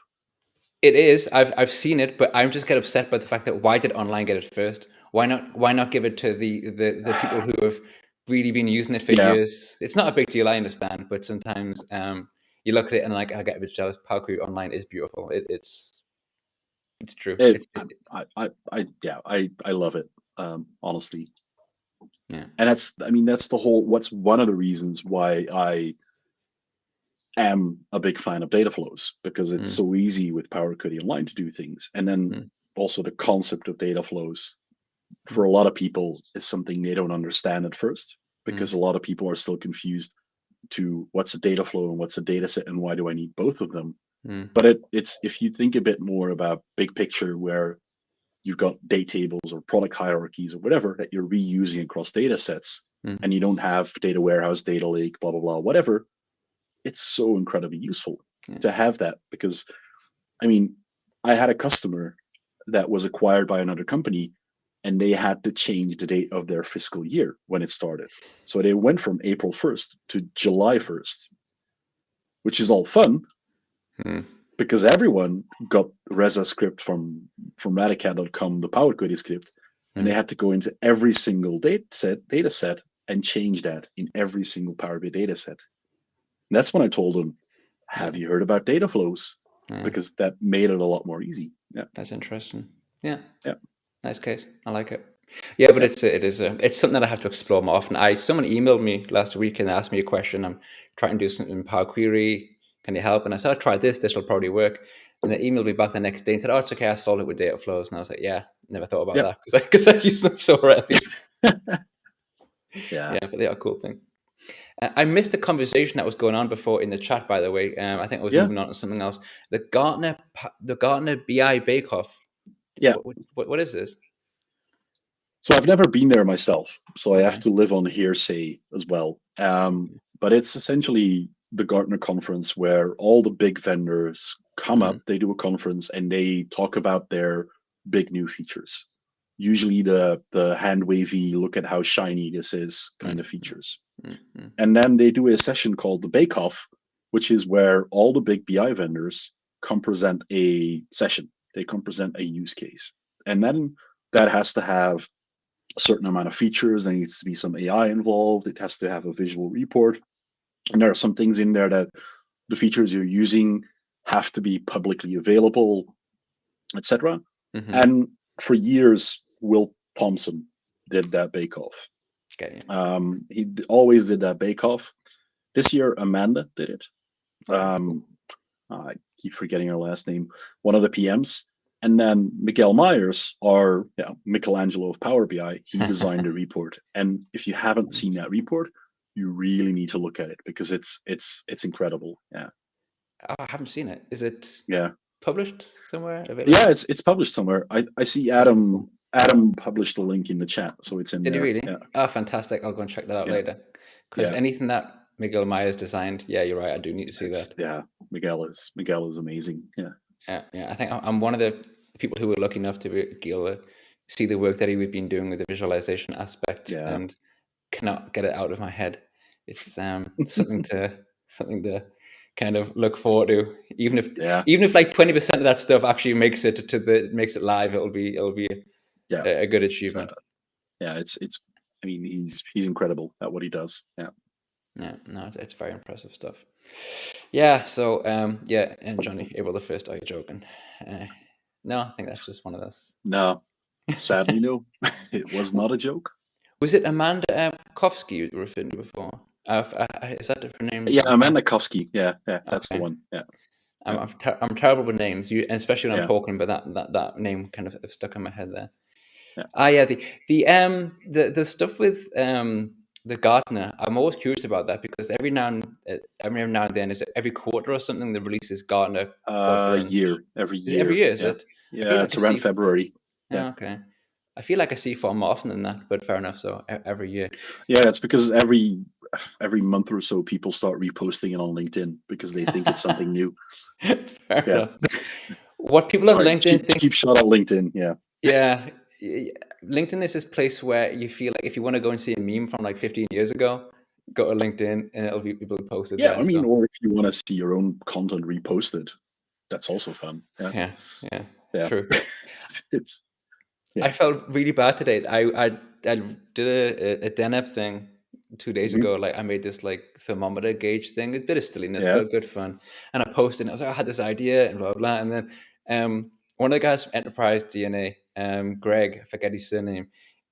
It is. I've seen it, but I'm just get upset by the fact that why did online get it first? Why not give it to the people who have really been using it for Yeah, years? It's not a big deal, I understand, but sometimes you look at it and like I get a bit jealous. Power Query Online is beautiful. It's true. it, yeah, I love it, honestly. Yeah. And I mean, that's the whole. What's one of the reasons why I am a big fan of data flows, because it's Mm, so easy with Power Query Online to do things, and then mm, also the concept of data flows for mm, a lot of people is something they don't understand at first, mm, because a lot of people are still confused to what's a data flow and what's a data set and why do I need both of them. mm, But it's, if you think a bit more about big picture, where you've got date tables or product hierarchies or whatever that you're reusing across data sets, mm. and you don't have data warehouse, data lake, blah blah blah, whatever, it's so incredibly useful Yeah. to have that. Because I mean, I had a customer that was acquired by another company, and they had to change the date of their fiscal year when it started. So they went from April 1st to July 1st, which is all fun. Mm. because everyone got Reza script from Radicat.com, the Power Query script, and they had to go into every single data set and change that in every single Power BI data set. And that's when I told them, have you heard about data flows? Because that made it a lot more easy. Yeah, that's interesting. Yeah, yeah, nice case. I like it. Yeah, but it's something that I have to explore more often. Someone emailed me last week and asked me a question. I'm trying to do something in Power Query. Can you help? And I said, I'll try this. This will probably work. And they emailed me back the next day and said, oh, it's okay. I solved it with data flows. And I was like, yeah, never thought about that because I use them so rarely. yeah. But they are a cool thing. I missed a conversation that was going on before in the chat, by the way. I think I was moving on to something else. The Gartner BI Bake Off. Yeah. What is this? So I've never been there myself, so I have to live on hearsay as well. But it's essentially the Gartner conference where all the big vendors come up, they do a conference, and they talk about their big new features. Usually the hand wavy, look at how shiny this is kind of features. And then they do a session called the Bake Off, which is where all the big BI vendors come present a session. They come present a use case. And then that has to have a certain amount of features. There needs to be some AI involved. It has to have a visual report. And there are some things in there that the features you're using have to be publicly available, etc. And for years, Will Thompson did that Bake Off. Okay. He always did that Bake Off. This year, Amanda did it. I keep forgetting her last name. One of the PMs. And then Miguel Myers, or Michelangelo of Power BI, he designed the report. And if you haven't seen that report, you really need to look at it because it's incredible. Yeah. Oh, I haven't seen it. Is it Yeah. published somewhere? Available? Yeah, it's published somewhere. I see Adam. Cool. Adam published a link in the chat, so it's in Did there. Did he really? Yeah. Oh, fantastic! I'll go and check that out later. Because anything that Miguel Myers designed, you're right. I do need to see that. Yeah, Miguel is amazing. Yeah. I think I'm one of the people who were lucky enough to be able to see the work that he had been doing with the visualization aspect, and cannot get it out of my head. It's something to kind of look forward to. Even if like 20% of that stuff actually makes it makes it live, it'll be a good achievement. It's I mean he's incredible at what he does. No, it's very impressive stuff. So and Johnny, April the 1st, are you joking? No, I think that's just one of those. No, sadly no. It was not a joke. Was it Amanda Kofsky you referred to before? Is that her name? Yeah, Amanda Kofsky. Yeah, that's the one. Yeah. I'm terrible with names, especially when I'm talking, but that name kind of stuck in my head there. The stuff with the Gartner, I'm always curious about that because every now and then, is it every quarter or something that releases Gartner? Every year. Every year, is it? Yeah, it's around February. Yeah. Okay. I feel like I see far more often than that, but fair enough. So every year. Yeah, it's because every month or so people start reposting it on LinkedIn because they think it's something new. Fair enough. What people on LinkedIn think. Keep shot at LinkedIn. Yeah. Yeah. LinkedIn is this place where you feel like if you want to go and see a meme from like 15 years ago, go to LinkedIn and it'll be people posted there. I mean, or if you want to see your own content reposted, that's also fun. Yeah. True. It's I felt really bad today. I did a Deneb thing 2 days ago. Like I made this like thermometer gauge thing. It's a bit of silliness, but good fun. And I posted and I was like, I had this idea and blah, blah, blah. And then one of the guys from Enterprise DNA, Greg, I forget his surname,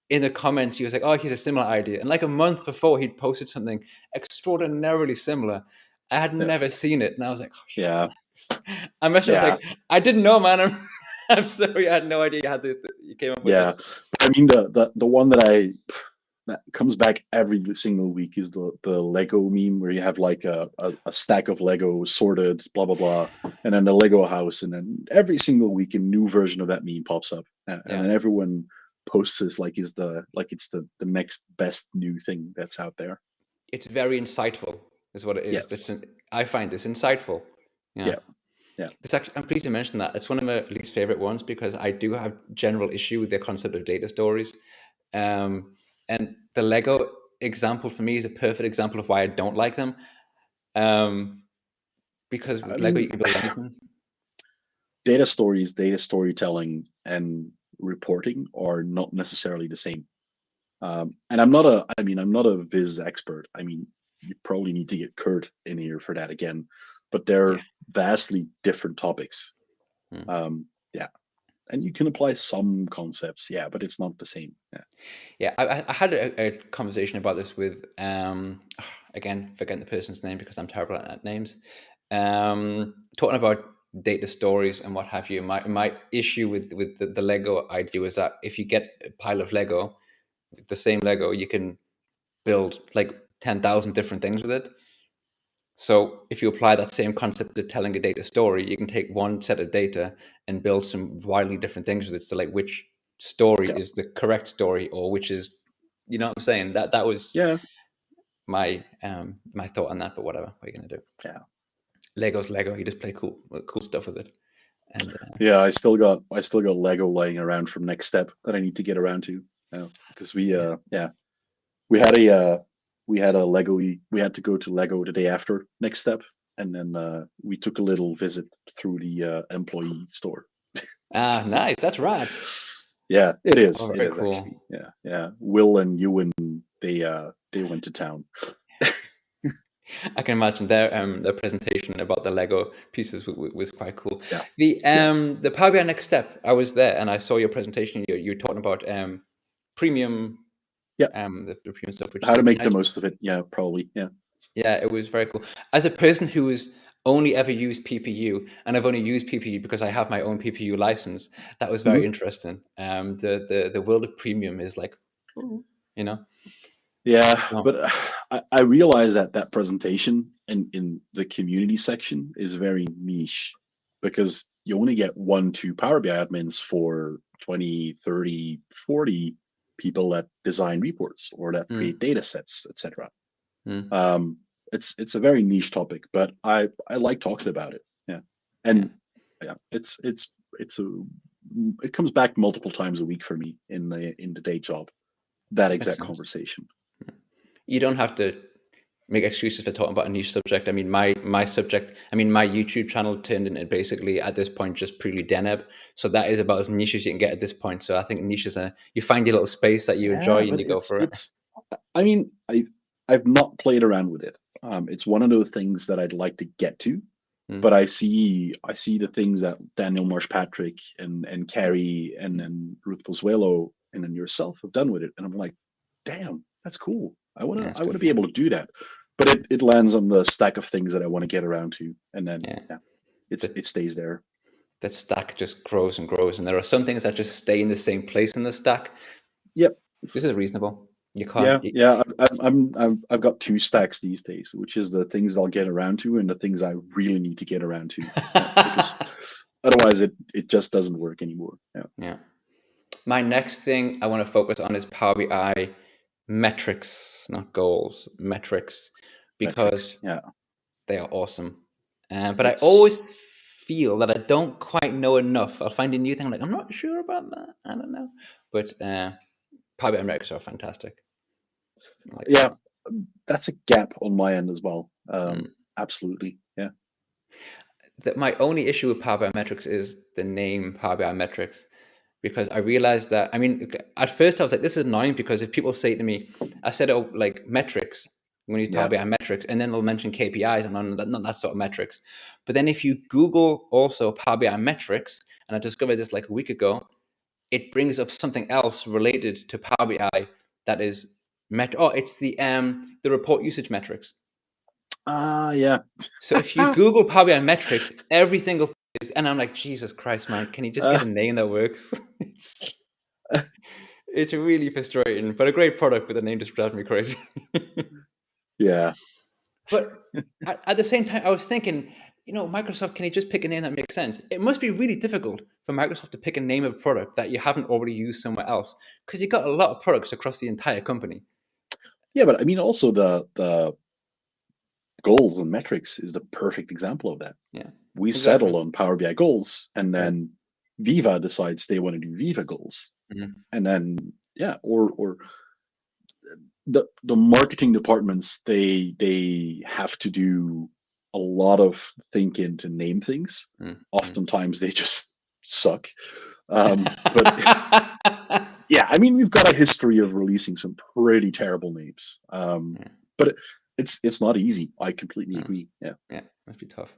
in the comments, he was like, oh, here's a similar idea. And like a month before, he'd posted something extraordinarily similar. I had never seen it. And I was like, oh, yeah. I messaged, I was like, I didn't know, man. I'm sorry, I had no idea you came up with this. I mean, the one that comes back every single week is the Lego meme where you have like a stack of Lego sorted, blah blah blah, and then the Lego house, and then every single week a new version of that meme pops up, and then everyone posts this like it's the next best new thing that's out there. It's very insightful, is what it is. Yes. I find this insightful. Yeah. It's actually, I'm pleased to mention that. It's one of my least favorite ones because I do have general issue with the concept of data stories. And the Lego example for me is a perfect example of why I don't like them. Because with Lego, you can build anything. data stories, data storytelling, and reporting are not necessarily the same. And I'm not a Viz expert. I mean, you probably need to get Kurt in here for that again, but Yeah. they're vastly different topics. Mm. Yeah, and you can apply some concepts, yeah, but it's not the same. Yeah. Yeah, I had a conversation about this with again, forgetting the person's name because I'm terrible at names. Talking about data stories and what have you. My issue with the Lego idea is that if you get a pile of Lego, the same Lego, you can build like 10,000 different things with it. So if you apply that same concept to telling a data story, you can take one set of data and build some wildly different things with it. So like which story Yeah. is the correct story, or which is, you know what I'm saying? That was Yeah. my my thought on that. But whatever, what are you gonna do? Yeah. Lego's Lego. You just play cool stuff with it. And Yeah, I still got Lego laying around from Next Step that I need to get around to. Because yeah, we had a Lego we had to go to Lego the day after Next Step, and then we took a little visit through the employee store. nice. That's rad. Yeah, it Oh, is. It very is cool. actually. Yeah, yeah. Will and Ewan, they went to town. I can imagine their presentation about the Lego pieces was quite cool. Yeah, yeah, The Power BI Next Step. I was there and I saw your presentation. You were talking about premium yeah. the premium stuff, which How is to really make the nice. most of it? Yeah, probably. Yeah. Yeah, it was very cool. As a person who has only ever used PPU, and I've only used PPU because I have my own PPU license, that was very Mhm. interesting. The world of premium is like, ooh, you know. Yeah, No. but I realize that that presentation in the community section is very niche because you only get 1, 2 Power BI admins for 20, 30, 40 people that design reports or that create Mm, data sets, etc. mm, Um, it's a very niche topic, but I like talking about it. Yeah, yeah, and yeah, it's a it comes back multiple times a week for me in the day job. That that makes exact sense. conversation. You don't have to make excuses for talking about a niche subject. I mean, my subject, I mean, my YouTube channel turned into basically at this point just purely Deneb. So that is about as niche as you can get at this point. So I think niche is you find your little space that you enjoy Yeah, and but you go for it. it's. I mean, I've not played around with it. It's one of those things that I'd like to get to, but Mm, I see the things that Daniel Marsh Patrick and Carrie and then Ruth Pozuelo and then yourself have done with it, and I'm like, damn, that's cool. yeah, it's I want good to be fun. able to do that, but it lands on the stack of things that I want to get around to, and then Yeah. yeah, The, it stays there. that stack just grows and grows. And there are some things that just stay in the same place in the stack. Yep. This is reasonable. You Yeah, can't, yeah. I've got 2 stacks these days, which is the things I'll get around to and the things I really need to get around to. Yeah, because otherwise it just doesn't work anymore. Yeah, yeah. My next thing I want to focus on is Power BI metrics, not goals, metrics, metrics. because Yeah, they are awesome. But I it's always feel that I don't quite know enough. I'll find a new thing, I'm like, I'm not sure about that. I don't know. But Power BI metrics are fantastic. I like them a yeah. lot. That's a gap on my end as well. Mm. Absolutely. Yeah. My only issue with Power BI metrics is the name Power BI metrics. Because I realized that, I mean, at first I was like, this is annoying because if people say to me, I said, oh, like metrics, when you use Power Yeah. BI metrics, and then they'll mention KPIs, and not that sort of metrics. But then if you Google also Power BI metrics, and I discovered this like a week ago, it brings up something else related to Power BI that is it's the report usage metrics. Yeah. So if you Google Power BI metrics, every single is, and I'm like, Jesus Christ, man, can you just uh, get a name that works? It's really frustrating, but a great product, but the name just drives me crazy. yeah. But at the same time, I was thinking, Microsoft, can you just pick a name that makes sense? It must be really difficult for Microsoft to pick a name of a product that you haven't already used somewhere else, because you've got a lot of products across the entire company. Yeah, but I mean, also the goals and metrics is the perfect example of that. Yeah, We exactly. settle on Power BI goals, and Yeah. then Viva decides they want to do Viva goals, Mhm. and then yeah, or the marketing departments they have to do a lot of thinking to name things. Mm, mm. Oftentimes they just suck. But yeah, I mean, we've got a history of releasing some pretty terrible names. Yeah, But it's not easy. I completely mm, agree. Yeah. yeah, that'd be tough.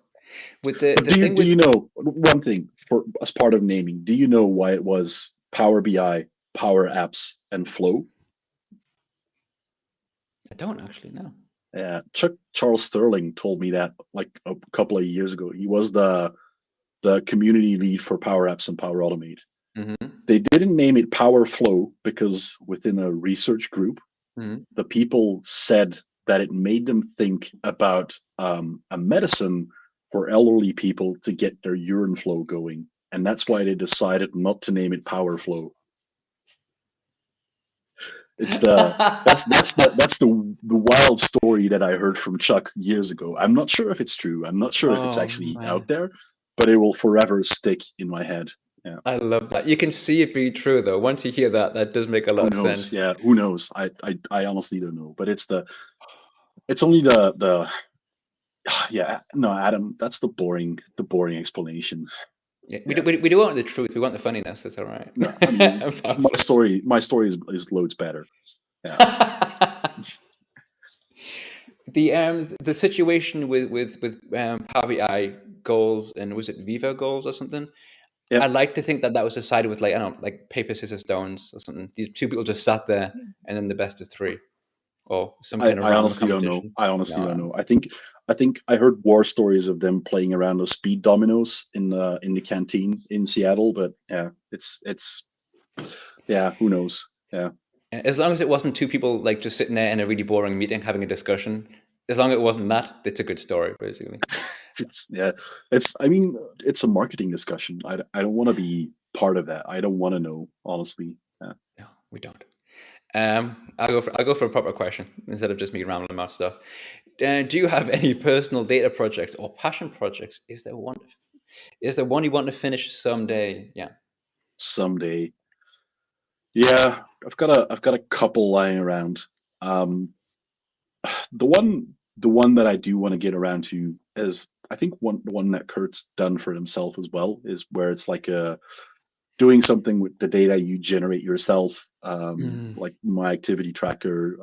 With the But the thing do with you know one thing for as part of naming? Do you know why it was Power BI, Power Apps, and Flow? I don't actually know. Chuck Charles Sterling told me that like a couple of years ago. He was the community lead for Power Apps and Power Automate. Hmm. They didn't name it Power Flow because within a research group, Hmm. the people said that it made them think about a medicine for elderly people to get their urine flow going, and that's why they decided not to name it Power Flow. It's the that's the wild story that I heard from Chuck years ago. I'm not sure if it's true. I'm not sure if it's Oh actually out man, there, but it will forever stick in my head. Yeah. I love that. You can see it be true though. Once you hear that, that does make a Who lot of knows? sense. Yeah, who knows? I honestly don't know. But it's only the yeah, no, Adam, that's the boring explanation. Yeah, Yeah. we do want the truth. We want the funniness. It's all right. No, I mean, And my purpose. story my story is loads better. Yeah. The situation with Power BI goals, and was it Viva goals or something? I Yep. like to think that that was decided with, like, I don't know, like paper scissors stones or something. These two people just sat there, and then the best of three, or some I, kind of I random honestly don't know. competition. I honestly don't No, know. I think I heard war stories of them playing around with speed dominoes in the canteen in Seattle, but yeah, it's yeah, who knows? Yeah. as long as it wasn't two people like just sitting there in a really boring meeting having a discussion. As long as it wasn't that, it's a good story, basically. Yeah, I mean, it's a marketing discussion. I don't want to be part of that. I don't want to know, honestly. Yeah. No, we don't. I'll go for a proper question instead of just me rambling about stuff. Do you have any personal data projects or passion projects? Is there one? Is there one you want to finish someday? Yeah. Someday. Yeah, I've got a couple lying around. Um, the one that I do want to get around to is, I think, one that Kurt's done for himself as well, is where it's like doing something with the data you generate yourself, Mm, like my activity tracker,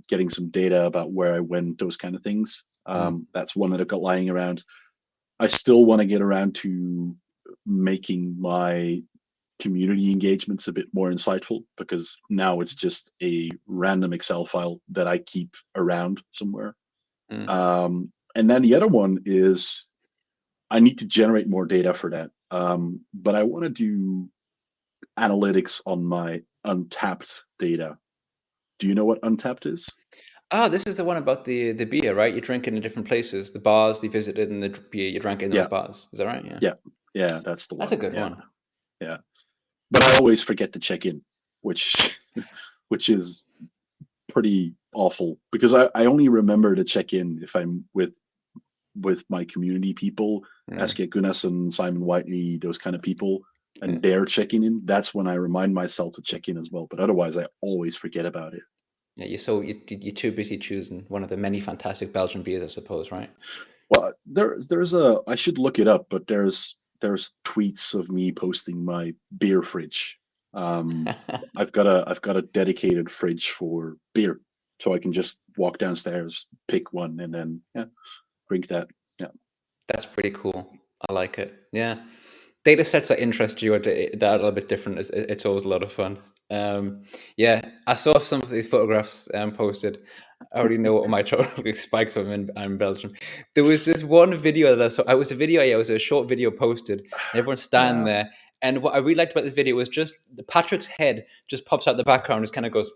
getting some data about where I went, those kind of things. mm, That's one that I've got lying around. I still want to get around to making my community engagements a bit more insightful, because now it's just a random Excel file that I keep around somewhere. mm. And then the other one is I need to generate more data for that. But I want to do analytics on my untapped data. Do you know what untapped is? Ah, this is the one about the beer, right? You drink in the different places, the bars you visited, and the beer you drank in those Yeah, bars. Is that right? Yeah, yeah, yeah. That's the that's a one. good Yeah, one. yeah. But I always forget to check in, which which is pretty awful, because I only remember to check in if I'm with my community people, Mm, Askia Gunnarsson, Simon Whiteley, those kind of people, yeah. and they're checking in. That's when I remind myself to check in as well. But otherwise, I always forget about it. Yeah, you're too busy choosing one of the many fantastic Belgian beers, I suppose, right? Well, there's a I should look it up, but there's tweets of me posting my beer fridge. Um, I've got a dedicated fridge for beer, so I can just walk downstairs, pick one, and then yeah, drink that. Yeah. That's pretty cool. I like it. Yeah. Data sets that interest you are that are a little bit different. It's always a lot of fun. Yeah, I saw some of these photographs posted. I already know what my totally spikes when I'm in Belgium. There was this one video that I saw. It was a video, yeah, it was a short video posted, and everyone's standing Yeah. there. And what I really liked about this video was just Patrick's head just pops out the background, just kind of goes,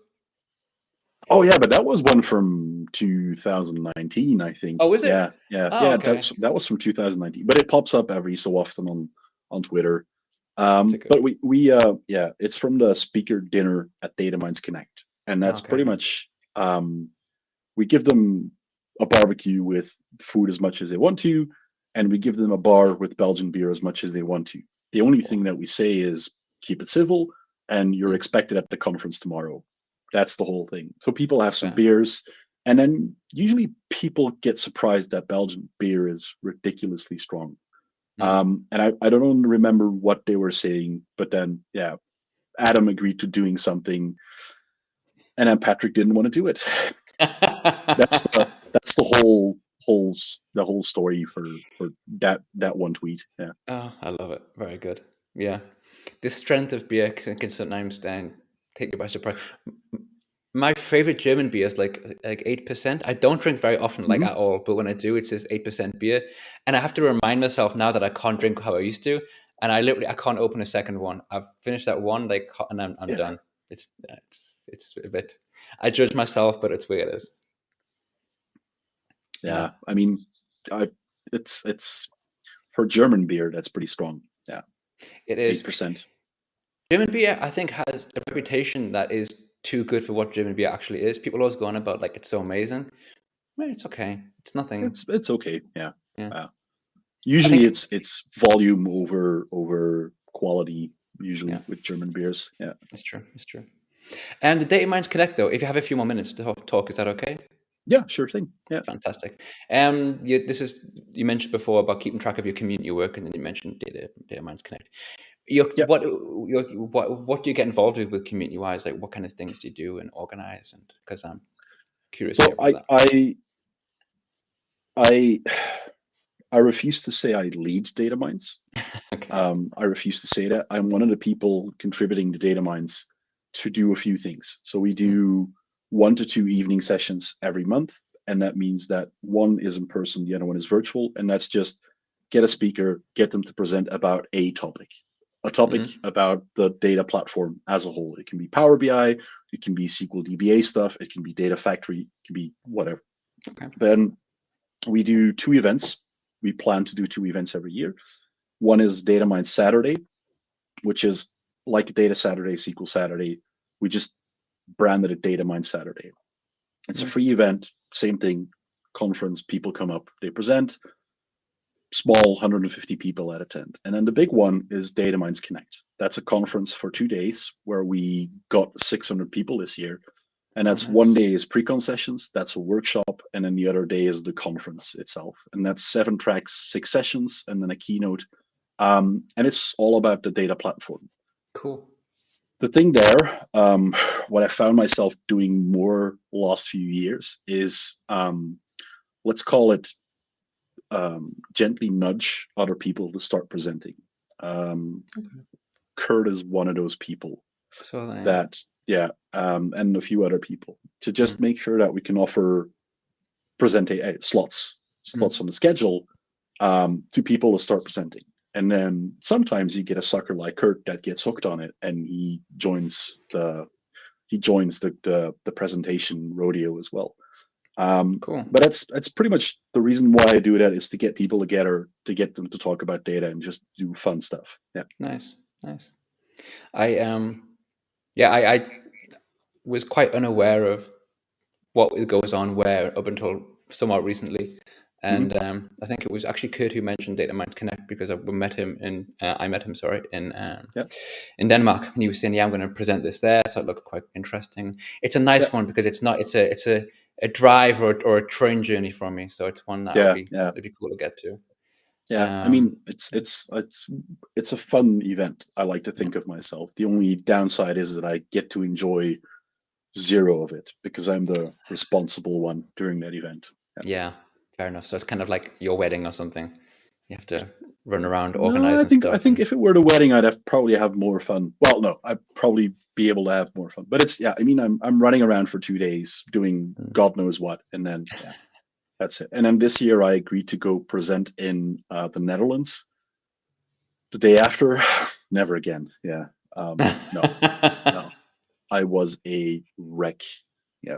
Oh yeah, but that was one from 2019, I think. "Oh, is it? Yeah, yeah, Oh, yeah. okay, That was from 2019, but it pops up every so often on Twitter. that's a good But one." we yeah, it's from the speaker dinner at Data Minds Connect, and that's Okay, pretty much we give them a barbecue with food as much as they want to, and we give them a bar with Belgian beer as much as they want to. The only thing wow, that we say is keep it civil, and you're mm, expected at the conference tomorrow. That's the whole thing. So people have that's some fair. beers, and then usually people get surprised that Belgian beer is ridiculously strong. Mm. And I don't remember what they were saying, but then yeah, Adam agreed to doing something, and then Patrick didn't want to do it. That's the whole story for that one tweet. Yeah. Oh, I love it. Very good. Yeah. The strength of beer can sometimes take you by surprise. My favorite German beer is like 8%. I don't drink very often, like Hmm. at all, but when I do, it's just 8% beer. And I have to remind myself now that I can't drink how I used to. And I can't open a second one. I've finished that one, like, and I'm Yeah. done. It's a bit. I judge myself, but it's the way it is. Yeah, Yeah. I mean, I it's for German beer, that's pretty strong. Yeah. it is. 8%. German beer, I think, has a reputation that is too good for what German beer actually is. People always go on about like it's so amazing. Well, it's okay. It's nothing. It's okay. Yeah. Yeah, I Usually think. it's volume over quality, Yeah, usually with German beers. Yeah. it's true. It's true. And the Data Mines Connect, though, if you have a few more minutes to talk, is that okay? Yeah, sure thing. Yeah. Fantastic. You mentioned before about keeping track of your community work, and then you mentioned Data Mines Connect. Yeah. What do you get involved with community wise? Like, what kind of things do you do and organize? And because I'm curious to hear So about that. I I refuse to say I lead data mines. Okay. I refuse to say that. I'm one of the people contributing to data mines to do a few things. So we Mm, do 1 to 2 evening sessions every month. And that means that one is in person, the other one is virtual. And that's just get a speaker, get them to present about a topic mm, about the data platform as a whole. It can be Power BI, it can be SQL DBA stuff, it can be Data Factory, it can be whatever. okay. Then we do 2 events. We plan to do 2 events every year. One is Data Mine Saturday, which is like Data Saturday, SQL Saturday. We just branded it Data Mine Saturday. It's a Mm, free event, same thing, conference, people come up, they present, small 150 people at attend. And then the big one is Data Mines Connect. That's a conference for 2 days where we got 600 people this year. And oh, that's one nice. day is pre-con sessions, that's a workshop, and then the other day is the conference itself. And that's 7 tracks, 6 sessions, and then a keynote. And it's all about the data platform. Cool. The thing there, what I found myself doing more last few years is, let's call it, gently nudge other people to start presenting. Um, Okay. Kurt is one of those people So then, that, yeah, and a few other people to just mm, make sure that we can offer presenting slots mm, on the schedule, to people to start presenting. And then sometimes you get a sucker like Kurt that gets hooked on it, and he joins the presentation rodeo as well. cool. But that's pretty much the reason why I do that, is to get people together, to get them to talk about data and just do fun stuff. Yeah. Nice. Nice. I yeah, I was quite unaware of what goes on where up until somewhat recently. Hmm. And I think it was actually Kurt who mentioned Data Mines Connect because I met him, sorry, Yeah. in Denmark, and he was saying, "Yeah, I'm going to present this there." So it looked quite interesting. It's a Yeah. nice one because it's a drive or a train journey from me. So it's one that Yeah. Yeah. it'd be cool to get to. Yeah. I Um, mean, it's a fun event. I like to yeah, think of myself. The only downside is that I get to enjoy zero of it because I'm the responsible one during that event. Yeah. yeah, fair enough. So it's kind of like your wedding or something. You have to run around No, I organizing think I stuff think and if it were the wedding, I'd probably have more fun. Well, no, I'd probably be able to have more fun. But it's, yeah, I mean, I'm running around for 2 days doing mm. God knows what, and then yeah, that's it. And then this year, I agreed to go present in the Netherlands. The day after, never again. Yeah, no, no, I was a wreck. Yeah,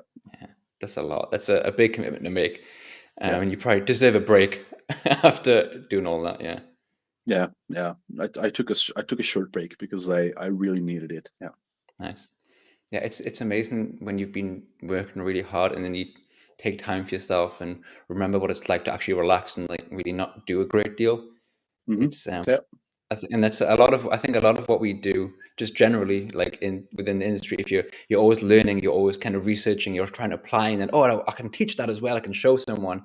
That's a lot. That's a big commitment to make. yeah, And you probably deserve a break after doing all that. Yeah. yeah, yeah. I took a short break because I really needed it. Yeah. Nice. Yeah. It's amazing when you've been working really hard and then you take time for yourself and remember what it's like to actually relax and like really not do a great deal. Hmm. It's Yeah. And that's a lot of, I think a lot of what we do just generally, like within the industry, if you're always learning, you're always kind of researching, you're trying to apply, and then, oh, I can teach that as well, I can show someone,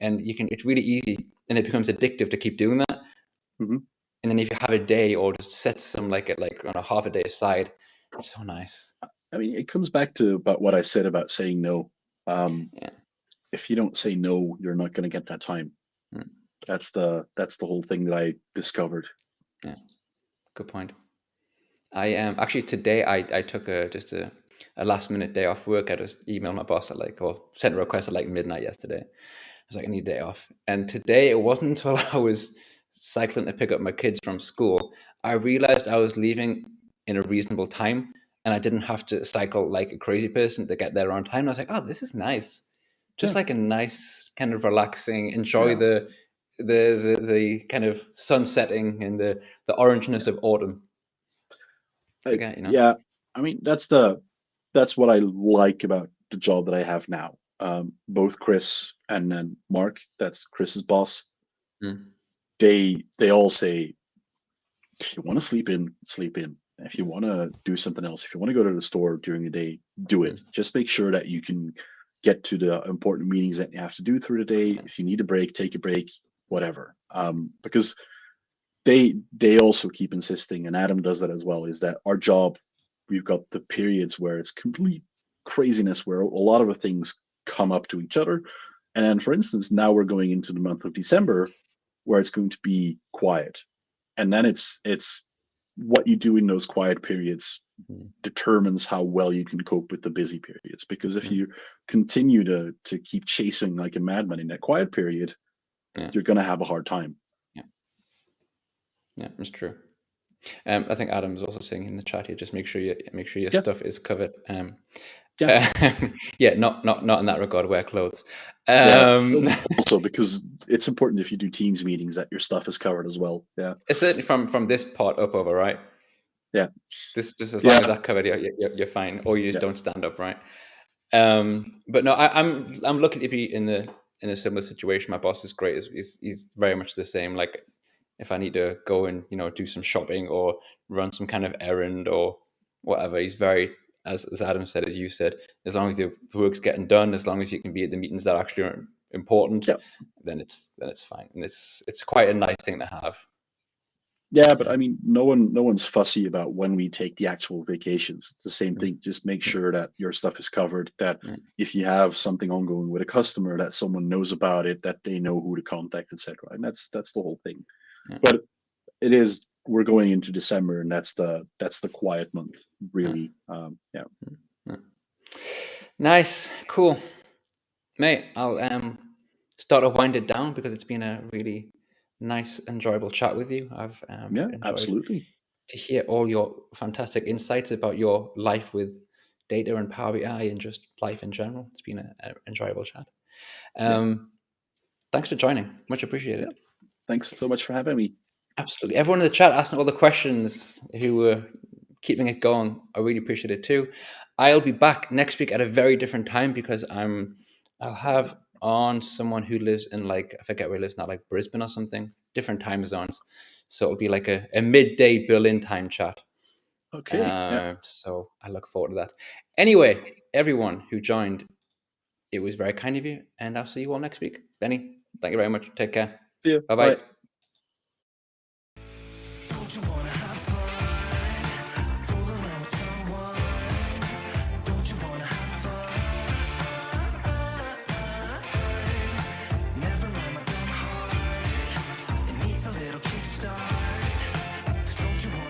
and it's really easy, and it becomes addictive to keep doing that. Hmm. And then if you have a day or just set some like on a half a day aside, it's so nice. I mean, it comes back to about what I said about saying no. Um, Yeah. if you don't say no, you're not going to get that time. Mm. That's the whole thing that I discovered. Yeah. Good point. I actually today I took just a last minute day off work. I just emailed my boss at or sent a request at like midnight yesterday. I was like, I need a day off. And today it wasn't until I was cycling to pick up my kids from school, I realized I was leaving in a reasonable time, and I didn't have to cycle like a crazy person to get there on time. And I was like, oh, this is nice. Just Yeah, like a nice kind of relaxing, enjoy yeah, the kind of sun setting and the orangeness yeah. of autumn. Forget, Yeah. I mean, that's what I like about the job that I have now. Both Chris and then Mark, that's Chris's boss. Mm, They all say, if you want to sleep in, sleep in. If you want to do something else, if you want to go to the store during the day, do it. mm, Just make sure that you can get to the important meetings that you have to do through the day. If you need a break, take a break, whatever. Because they also keep insisting, and Adam does that as well, is that our job, we've got the periods where it's complete craziness, where a lot of the things come up to each other. And then, for instance, now we're going into the month of December, where it's going to be quiet, and then it's what you do in those quiet periods mm, determines how well you can cope with the busy periods. Because if mm. you continue to keep chasing like a madman in that quiet period, Yeah, you're going to have a hard time. yeah, yeah. It's true. I think Adam was also saying in the chat here, just make sure your Yeah, stuff is covered. yeah. Yeah, not in that regard. Wear clothes. Yeah. Um, Also, because it's important if you do Teams meetings that your stuff is covered as well. Yeah. it's certainly from this part up over, right? Yeah. This just as long Yeah. as that covered, you're fine, or you just Yeah. don't stand up, right? But no, I'm lucky to be in a similar situation. My boss is great. He's very much the same. Like if I need to go and do some shopping or run some kind of errand or whatever, he's very, as Adam said, as you said, as long as the work's getting done, as long as you can be at the meetings that actually are important, Yeah. then it's fine, and it's quite a nice thing to have. Yeah. But Yeah. I mean, no one's fussy about when we take the actual vacations. It's the same Mm, thing. Just make mm, sure that your stuff is covered, that mm, if you have something ongoing with a customer, that someone knows about it, that they know who to contact, etc. And that's the whole thing. yeah, But it is, we're going into December, and that's the quiet month, yeah, really. Yeah. yeah. Nice, cool, mate. I'll start to wind it down because it's been a really nice, enjoyable chat with you. I've Yeah, enjoyed absolutely. to hear all your fantastic insights about your life with data and Power BI and just life in general. It's been an enjoyable chat. Yeah. Um, Thanks for joining. Much Yeah. appreciated. Thanks so much for having me. Absolutely. Everyone in the chat asking all the questions who were keeping it going, I really appreciate it too. I'll be back next week at a very different time because I'll have on someone who lives in I forget where he lives now, like Brisbane or something, different time zones. So it'll be like a midday Berlin time chat. Okay. Yeah. So I look forward to that. Anyway, everyone who joined, it was very kind of you, and I'll see you all next week. Benny, thank you very much. Take care. See you. Bye Bye. bye.